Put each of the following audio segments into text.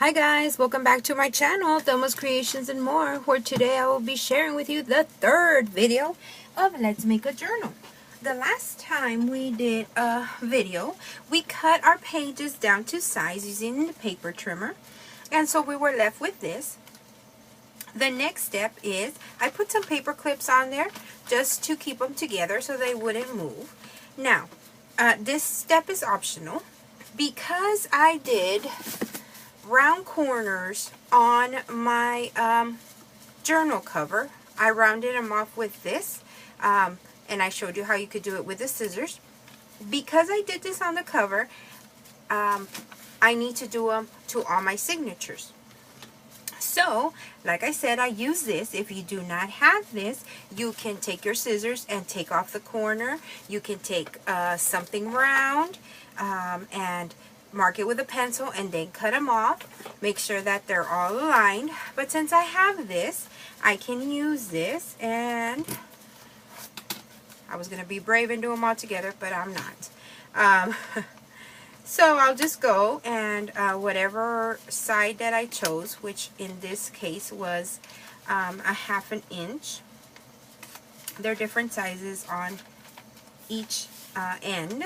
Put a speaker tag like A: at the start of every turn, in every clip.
A: Hi guys, welcome back to my channel, Thelma's Creations and More, where today I will be sharing with you the third video of Let's Make a Journal. The last time we did a video, we cut our pages down to size using the paper trimmer, and so we were left with this. The next step is I put some paper clips on there just to keep them together so they wouldn't move. Now, this step is optional because I did round corners on my journal cover. I rounded them off with this, and I showed you how you could do it with the scissors. Because I did this on the cover, I need to do them to all my signatures. So, like I said, I use this. If you do not have this, you can take your scissors and take off the corner. You can take something round and mark it with a pencil and then cut them off. Make sure that they're all aligned. But since I have this, I can use this, and I was going to be brave and do them all together, but I'm not. So I'll just go and whatever side that I chose, which in this case was a 1/2 inch. There are different sizes on each end.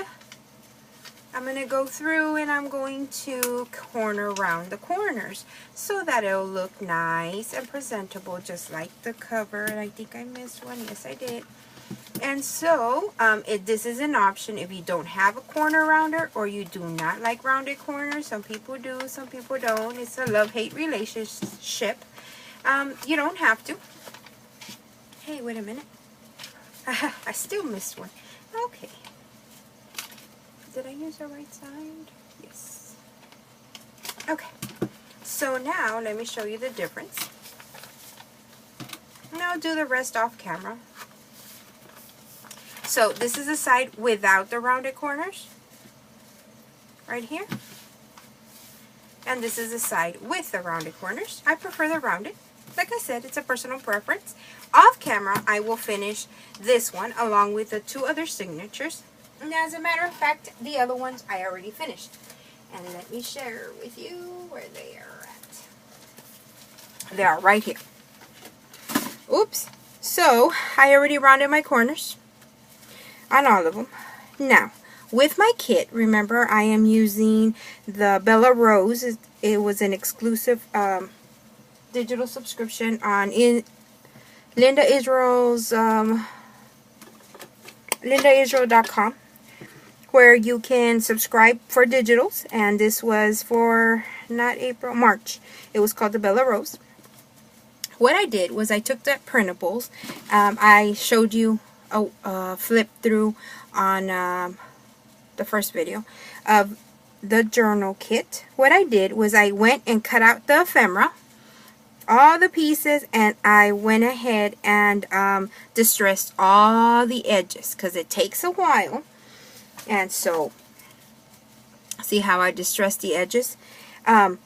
A: I'm going to go through and I'm going to corner around the corners so that it'll look nice and presentable, just like the cover. And I think I missed one. Yes, I did. And so this is an option if you don't have a corner rounder or you do not like rounded corners. Some people do, some people don't. It's a love-hate relationship. You don't have to. Hey, wait a minute. I still missed one. Okay. Did I use the right side? Yes. Okay. So now let me show you the difference. And I'll do the rest off camera. So this is the side without the rounded corners. Right here. And this is the side with the rounded corners. I prefer the rounded. Like I said, it's a personal preference. Off camera, I will finish this one along with the 2 other signatures. And as a matter of fact, the other ones I already finished. And let me share with you where they are at. They are right here. Oops. So, I already rounded my corners on all of them. Now, with my kit, remember I am using the Bella Rose. It was an exclusive digital subscription on Linda Israel's lindaisrael.com, where you can subscribe for digitals, and this was for not April, March. It was called the Bella Rose. What I did was I took the printables. I showed you a flip through on the first video of the journal kit. What I did was I went and cut out the ephemera, all the pieces, and I went ahead and distressed all the edges because it takes a while. And so, see how I distressed the edges? And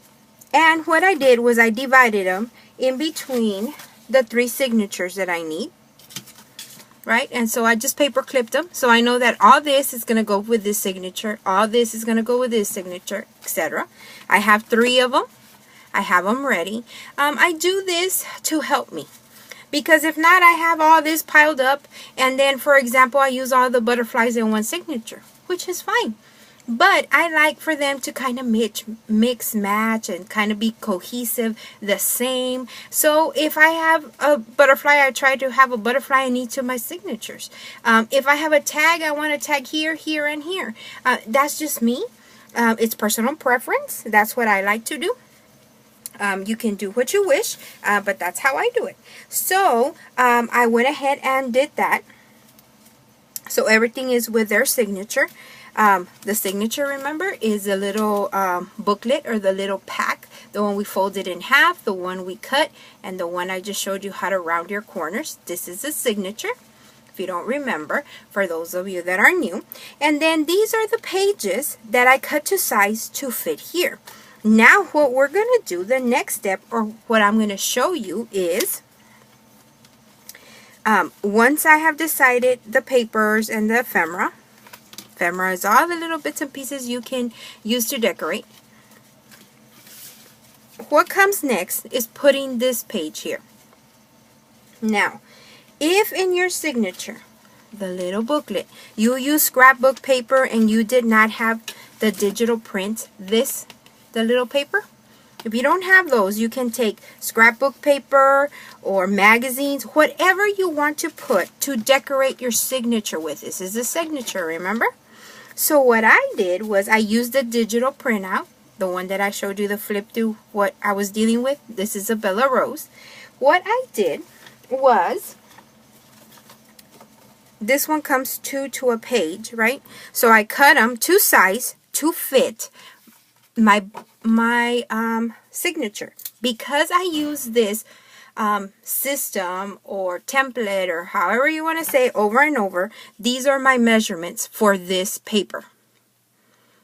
A: what I did was I divided them in between the 3 signatures that I need. Right? And so I just paper clipped them. So I know that all this is going to go with this signature. All this is going to go with this signature, etc. I have 3 of them. I have them ready. I do this to help me. Because if not, I have all this piled up, and then, for example, I use all the butterflies in one signature, which is fine. But I like for them to kind of mix, match, and kind of be cohesive, the same. So if I have a butterfly, I try to have a butterfly in each of my signatures. If I have a tag, I want to tag here, here, and here. That's just me. It's personal preference. That's what I like to do. You can do what you wish, but that's how I do it. So, I went ahead and did that. So, everything is with their signature. The signature, remember, is a little booklet or the little pack. The one we folded in half, the one we cut, and the one I just showed you how to round your corners. This is the signature, if you don't remember, for those of you that are new. And then these are the pages that I cut to size to fit here. Now what we're going to do, the next step, or what I'm going to show you is, once I have decided the papers and the ephemera is all the little bits and pieces you can use to decorate. what comes next is putting this page here. Now, if in your signature, the little booklet, you use scrapbook paper and you did not have the digital print, the little paper, if you don't have those, you can take scrapbook paper or magazines, whatever you want to put to decorate your signature with. This is a signature, remember? So what I did was I used the digital printout, the one that I showed you, the flip through what I was dealing with. This is a Bella Rose. What I did was, this one comes 2 to a page, right? So I cut them to size to fit my signature. Because I use this system or template or however you want to say over and over, these are my measurements for this paper.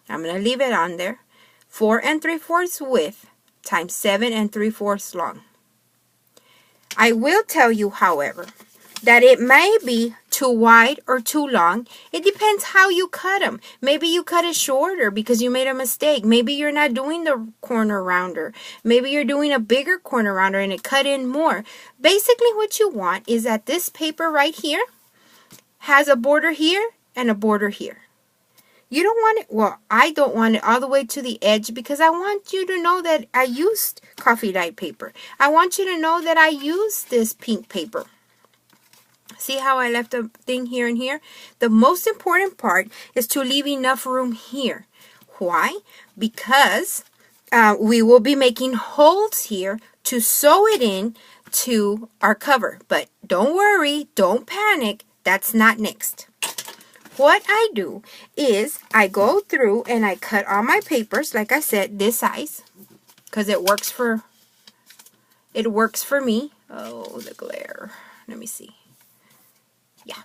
A: I'm going to leave it on there. 4 3/4 width times 7 3/4 long. I will tell you, however, that it may be too wide or too long. It depends how you cut them. Maybe you cut it shorter because you made a mistake. Maybe you're not doing the corner rounder. Maybe you're doing a bigger corner rounder and it cut in more. Basically what you want is that this paper right here has a border here and a border here. You don't want it, well, I don't want it all the way to the edge because I want you to know that I used coffee dyed paper. I want you to know that I used this pink paper. See how I left a thing here and here? The most important part is to leave enough room here. Why? Because we will be making holes here to sew it in to our cover. But don't worry, don't panic. That's not next. What I do is I go through and I cut all my papers, like I said, this size, because it works for me. Oh, the glare. Let me see. Yeah.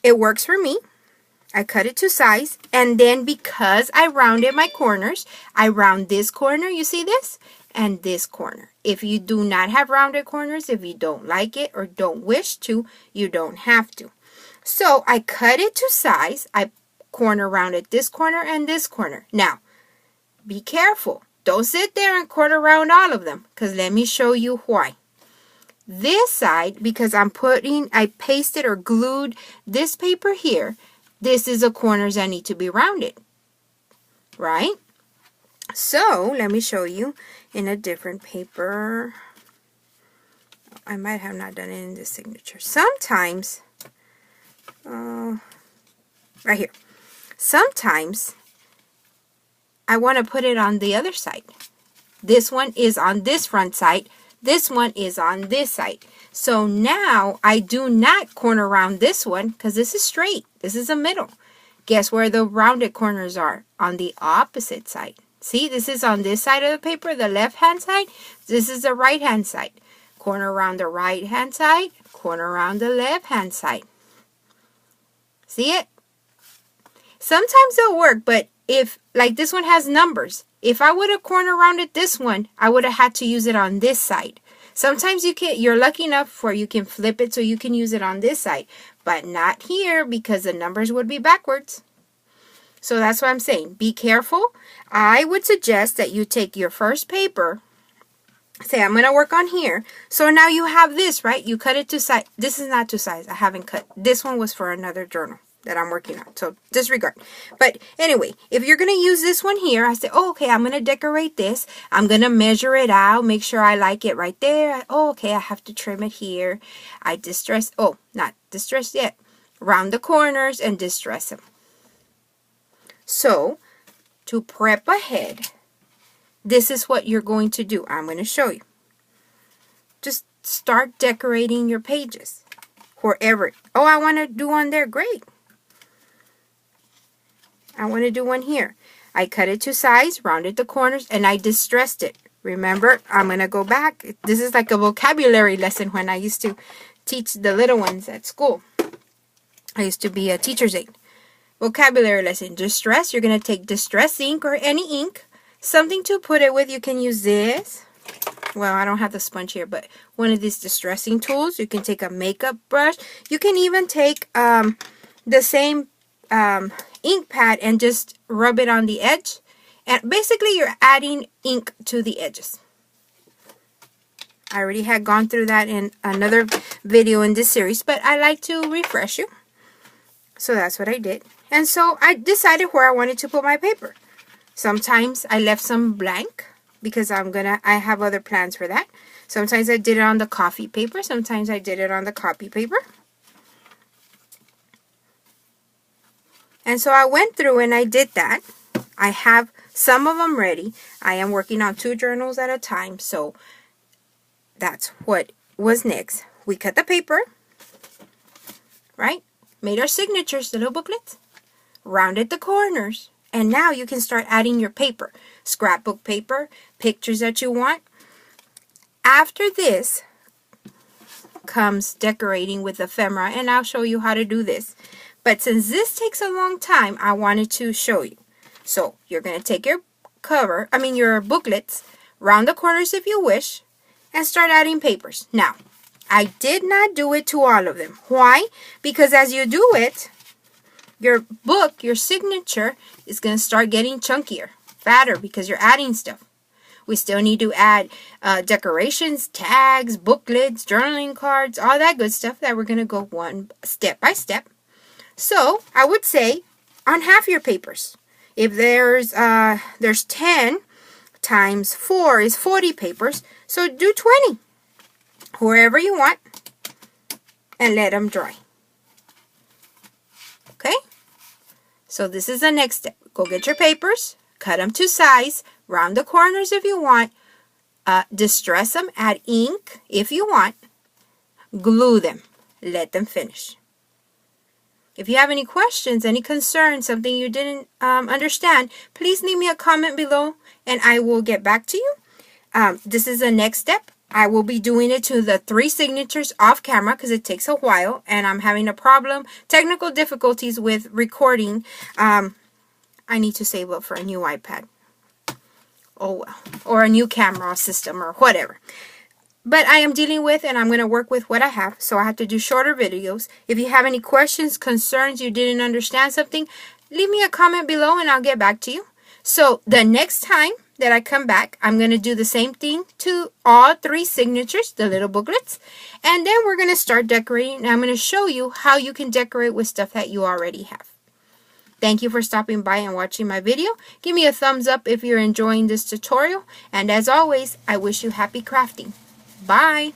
A: It works for me. I cut it to size, and then because I rounded my corners, I round this corner, you see this? And this corner. If you do not have rounded corners, if you don't like it or don't wish to, you don't have to. So I cut it to size. I corner rounded this corner and this corner. Now, be careful. Don't sit there and corner round all of them, because let me show you why. This side, because I pasted or glued this paper here, this is the corners that need to be rounded, right? So, let me show you in a different paper. I might have not done it in this signature. Sometimes, right here, sometimes I want to put it on the other side. This one is on this front side. This one is on this side. So now I do not corner round this one because this is straight. This is a middle. Guess where the rounded corners are? On the opposite side. See, this is on this side of the paper, the left hand side. This is the right hand side. Corner around the right hand side, corner around the left hand side. See it? Sometimes it'll work, but if, like this one has numbers, if I would have corner rounded this one, I would have had to use it on this side. Sometimes you're lucky enough where you can flip it so you can use it on this side, but not here because the numbers would be backwards. So that's what I'm saying. Be careful. I would suggest that you take your first paper, say I'm going to work on here. So now you have this, right? You cut it to size. This is not to size. I haven't cut. This one was for another journal that I'm working on. So disregard. But anyway, if you're going to use this one here, I say, oh, okay, I'm going to decorate this. I'm going to measure it out. Make sure I like it right there. Oh, okay, I have to trim it here. I distress. Oh, not distress yet. Round the corners and distress them. So to prep ahead, this is what you're going to do. I'm going to show you. Just start decorating your pages. Wherever. Oh, I want to do one there. Great. I want to do one here. I cut it to size, rounded the corners, and I distressed it. Remember, I'm going to go back. This is like a vocabulary lesson when I used to teach the little ones at school. I used to be a teacher's aide. Vocabulary lesson. Distress. You're going to take distress ink or any ink. Something to put it with. You can use this. Well, I don't have the sponge here, but one of these distressing tools. You can take a makeup brush. You can even take the same ink pad and just rub it on the edge And basically you're adding ink to the edges. I already had gone through that in another video in this series, but I like to refresh you. So that's what I did. And so I decided where I wanted to put my paper. Sometimes I left some blank because I have other plans for that. Sometimes I did it on the coffee paper. Sometimes I did it on the copy paper. And so I went through and I did that. I have some of them ready. I am working on 2 journals at a time. So that's what was next. We cut the paper, right? Made our signatures, the little booklets. Rounded the corners. And now you can start adding your paper. Scrapbook paper, pictures that you want. After this comes decorating with ephemera, and I'll show you how to do this. But since this takes a long time, I wanted to show you. So you're going to take your your booklets, round the corners if you wish, and start adding papers. Now, I did not do it to all of them. Why? Because as you do it, your book, your signature, is going to start getting chunkier, fatter, because you're adding stuff. We still need to add decorations, tags, booklets, journaling cards, all that good stuff that we're going to go one step by step. So I would say on half your papers. If there's 10 times 4 is 40 papers, so do 20 wherever you want and let them dry. Okay? So this is the next step. Go get your papers, cut them to size, round the corners if you want, distress them, add ink if you want, glue them, let them finish. If you have any questions, any concerns, something you didn't understand, please leave me a comment below and I will get back to you. This is the next step. I will be doing it to the 3 signatures off camera because it takes a while and I'm having a problem, technical difficulties with recording. I need to save up for a new iPad. Oh well. Or a new camera system or whatever. But I am dealing with and I'm going to work with what I have. So I have to do shorter videos. If you have any questions, concerns, you didn't understand something, leave me a comment below and I'll get back to you. So the next time that I come back, I'm going to do the same thing to all 3 signatures, the little booklets. And then we're going to start decorating. And I'm going to show you how you can decorate with stuff that you already have. Thank you for stopping by and watching my video. Give me a thumbs up if you're enjoying this tutorial. And as always, I wish you happy crafting. Bye!